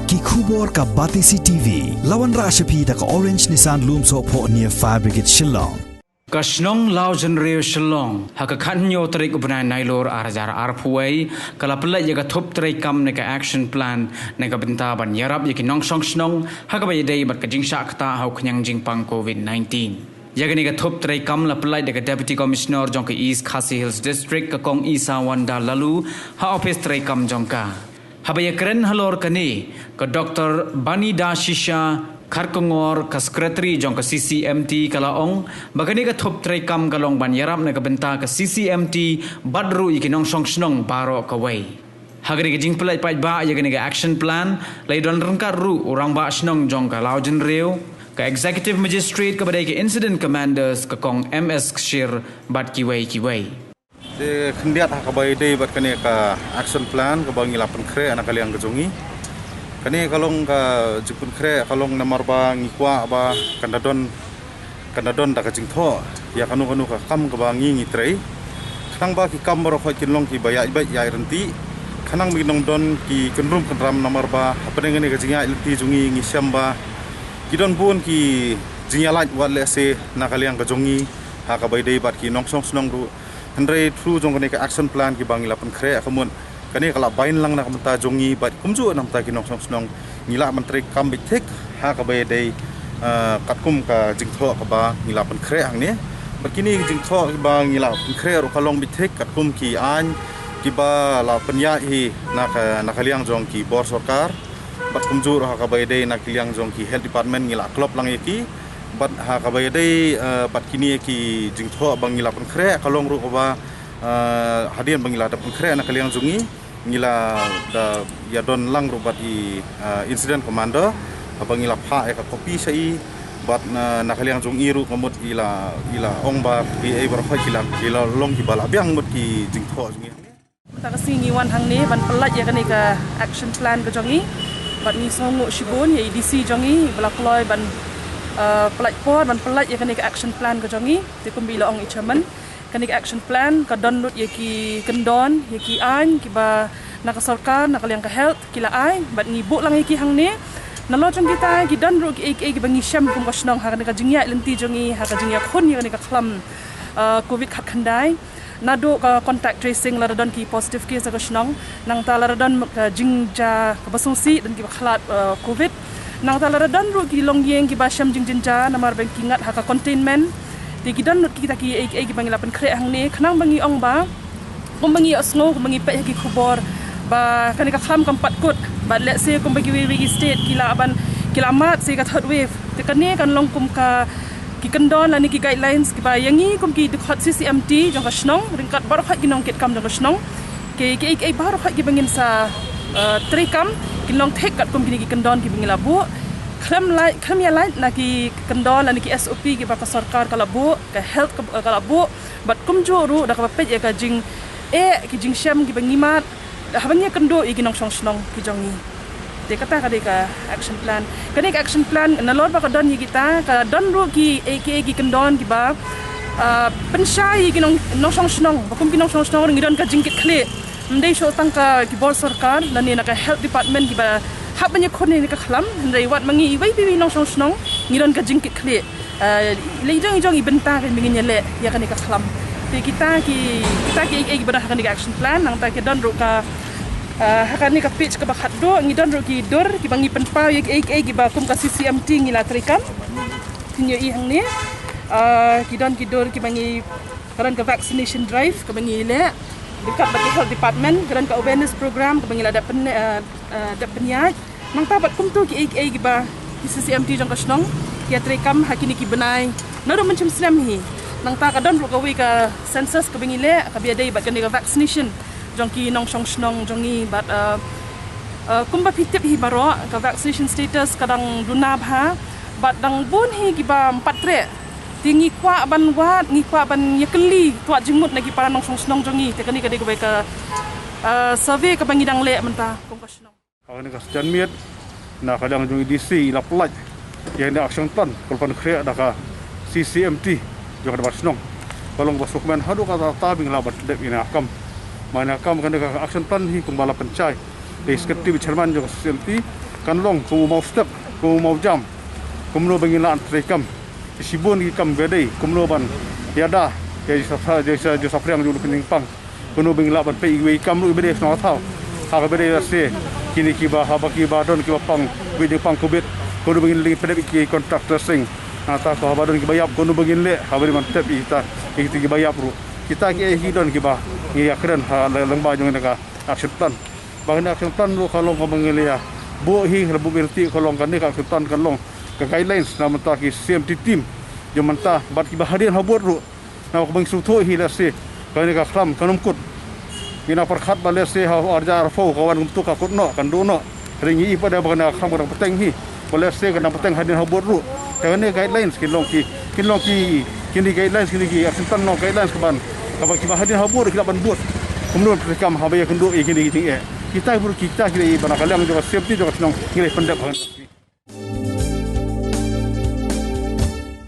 ki khubor ka Batisi TV lawan ra shapi da ka Orange Nissan Lumso pho near Fire Brigade Shillong Kashnong Laujen Reo Shillong haka kanyo tarik ubna nailor arajar arpuai kala pala yaga top tarik kam neka action plan neka benta ban yarap yaki nong song snong haka ba yadai bat kajing shakta hau kanyang jingpang COVID-19 Yaga nega top tarik kam la pala deka Deputy Commissioner jongka East Khasi Hills District ka kong Isa Wanda lalu ha office tarik kam jongka Habaya keren halor kani ka Dr. Bani Da Shisha Karkongor ka Secretary jong ka CCMT kalaong bagani ka top tray kam kalong banyaram na kabenta ka CCMT badru ikinong song snong baro kaway hagani ka jing palay ba yagani ka action plan lay don rangka ru urang ba snong jong ka Laujen Reo ka Executive Magistrate ka baday ka Incident Commanders ka kong MS Kshir bad kiway de kendiat hakabai day bat kani ka action plan ka bangi lapan kre anak kaliang kejongi kani kalong ka jipun kre kalong namar ba ngikwa ba kandadon da ka jingtho ya kanu ka kam ka bangi ngitrei kanang ba ki kam ro khoi kinlong ki baya ibai ya renti kanang minong don ki kenrum kenram namar ba apane ngani ka jinga ilti jungi ngisam ba kidon bun ki jinga lait wat lese nakaliang kejongi hakabai day bat ki nongsong snong ru Andre through jong kani ka action plan ki bangi lapan kre akamun kani kala bain lang na kamta jongi bat kumju namta ki nong snong ngila menteri kam bitek ha ka bay dei katkum ka jingtho ka ba ngila pan kre ang ne bakini jingtho ki ba ngila pan kre ro kalong bitek katkum ki an ki ba la panya hi na kaliang jong ki bor sarkar bat kumju ha ka bay dei na kiliang jong ki health department ngila klop lang yaki bat ha kabay day bat kini ki jingtho bangila pun kre kalong ru ba hadian bangila da pun kre na kaliang jungi ngila da ya don lang ru bat I incident commander bangila pha ka kopi sai bat na kaliang jungi ru kamut ila ong ba ki ai bar phai kila long ki bala biang mut ki jingtho jungi ta kasi ngiwan hang ne ban pelat ya kani ka action plan ka jongi bat ni songo shibon ya DC jongi bala ploy ban pelat por ban pelat ya kani ka action plan ka jongi ti kumbi la ong ichaman kani ka action plan ka download ya ki kendon ya ki an ki ba na ka sarkar na kaliang ka health kila ai bat ngibu lang ya ki hang ne nalo jong kita ki download ki ki bangi sham kum kasnong ha kani ka jingya lenti jongi ha ka jingya khon ya kani ka khlam covid khat khandai nado ka contact tracing la don ki positive case ka snong nang ta la don ka jingja ka basusi dan ki khlat covid nang talara dan ru ki longyeng ki basham jingjinja namar banking ngat haka containment ti ki dan kita ki ki bangi lapan kre hang ne khnang bangi ong ba kum bangi asno kum bangi pe ki khubor ba kani ka kham kam pat kut ba let's say kum bagi wi state kila aban kila mat se ka third wave ti kane kan long kum ka ki kendon la ni ki guidelines ki ba yangi kum ki hot CCMT jong ka snong ringkat bar khat ginong ket kam jong ka snong ki bar khat ki bangin sa trikam kinong tek kat kum kini ki kendon ki bingila bu kram ya light na ki kendon la ni ki SOP ki ba ka sarkar kala bu ka health kala bu bat kum joru da ka pet ya ka jing ki jing sham ki bangimat da habanya kendo i kinong song ki jongi de kata ka de ka action plan kani ka action plan na lor ba ka don kita ka don ru ki ki kendon ki ba penshai kinong song ba kum kinong song ngidon ka jingkit khle ndai sho tangka ki bor sarkar lani na ka health department ki ba hab banya khone ni ka khlam ndai wat mangi wai bi nong song snong ngiron ka jingkit khle leijong ibenta ka mingin le ya kan ka khlam te kita ki bada kan ka action plan nang ta ki don ru ka hakan ni ka pitch ka ba khat do ngidon ru ki dor ki bangi penpa ya ki ba kum ka CCMT ngila trikam tinyo I hang ni ki don ki dor ki bangi karan ka vaccination drive ka bangi le dekat bagi health department geran ka awareness program kabangila da penyat nang tabat kum tu ki ba CCMT jong kasnong ya trekam hakini ki benai nado macam slam hi nang ta ka don ro ka wi ka census kabangile ka biadai bat kan ka vaccination jong ki nong song snong jongi bat kum ba pitip hi baro ka vaccination status kadang dunab ha bat dang bun hi ki ba 4 tre tinggi kwa ban wat ngikwa ban yakeli tuat jimut nagi para nong snong jongi te kani kadi ko ka survey ka bangidang le menta kong kasnong awani ka sjan miet na kadang jongi DC la plat yang da action plan kolpan kre da ka CCMT jo ka basnong kolong basuk men hadu ka ta bing la bat de ina kam mana kam kan ka action plan hi kumbala pencai di sekretaris chairman juga senti kan long ku mau step ku mau jam kumlo bengilan trekam sibun ki kam gede kumlo ban yada ya safra yang dulu pening pang kuno bengilan ban pe iwe kam lu bede sno thau ha bede rase kini ki ba ha ba ki ba don ki ba pang we de pang kubit kuno bengin li pede ki kontraktor sing ata ko ba don ki bayap kuno bengin le ha bede man tep ita ki bayap ru kita ki don ki ba ni akren ha lengba jong nega action plan bahkan action plan lu kalau ngomong ya bu hi rebu berti kalau kan ni action plan kan long ke guidelines na menta ki CMT team jo menta bat ki bahadian habur ru na ko bang sutho hi la se kan ni ka khlam kanum kut ina perkhat bale se ha arja arfo kawan untuk ka kutno kan dono ringi pada bahkan kham ko peteng hi bale se kan peteng hadian habur ru kan ni guidelines ki kini guidelines kini action plan no guidelines ke ban apa ki bahadian habur ki ban buat kemudian rekam habaya kenduk ini kita buru kita kira bana kalang juga safety juga senang kira pendek